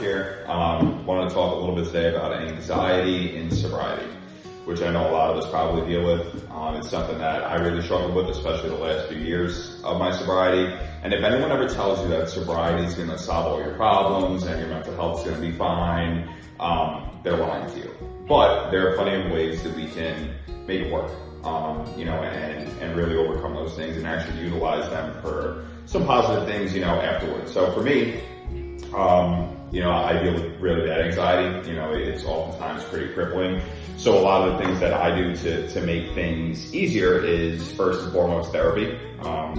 here. Wanted to talk a little bit today about anxiety and sobriety, which I know a lot of us probably deal with. It's something that I really struggled with, especially the last few years of my sobriety. And if anyone ever tells you that sobriety is going to solve all your problems and your mental health is going to be fine, they're lying to you. But there are plenty of ways that we can make it work, and really overcome those things and actually utilize them for some positive things, afterwards. So for me, I deal with really bad anxiety. It's oftentimes pretty crippling. So a lot of the things that I do to make things easier is first and foremost therapy.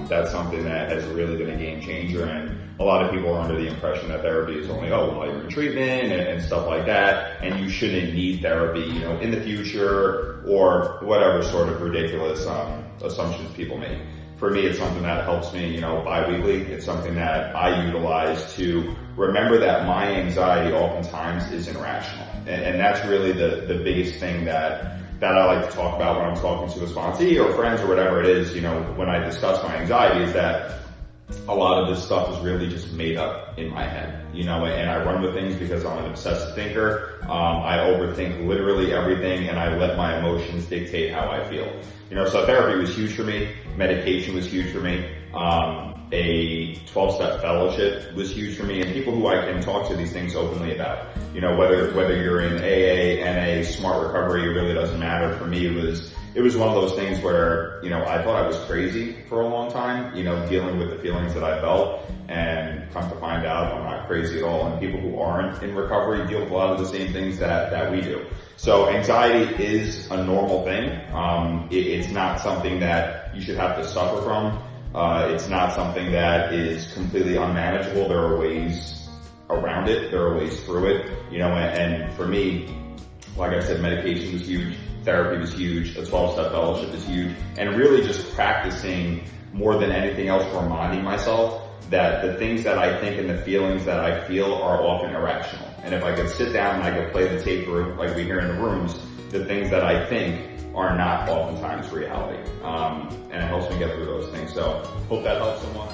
That's something that has really been a game changer, and a lot of people are under the impression that therapy is only, while you're in treatment and stuff like that, and you shouldn't need therapy, in the future or whatever sort of ridiculous assumptions people make. For me, it's something that helps me, bi-weekly. It's something that I utilize to remember that my anxiety oftentimes is irrational. And that's really the biggest thing that I like to talk about when I'm talking to a sponsee or friends or whatever it is, when I discuss my anxiety, is that a lot of this stuff is really just made up in my head, and I run with things because I'm an obsessive thinker. I overthink literally everything, and I let my emotions dictate how I feel. So therapy was huge for me. Medication was huge for me. A 12-step fellowship was huge for me, and people who I can talk to these things openly about. Whether you're in AA, NA, Smart Recovery, it really doesn't matter. For me, it was one of those things where, I thought I was crazy for a long time, dealing with the feelings that I felt, and come to find out I'm not crazy at all. And people who aren't in recovery deal with a lot of the same things that we do. So anxiety is a normal thing. It's not something that you should have to suffer from. It's not something that is completely unmanageable. There are ways around it. There are ways through it, and for me, like I said, medication was huge. Therapy was huge. A 12-step fellowship is huge. And really just practicing more than anything else, reminding myself that the things that I think and the feelings that I feel are often irrational. And if I could sit down and I could play the tape through, like we hear in the rooms, the things that I think are not oftentimes reality. And it helps me get through those things. So hope that helps someone.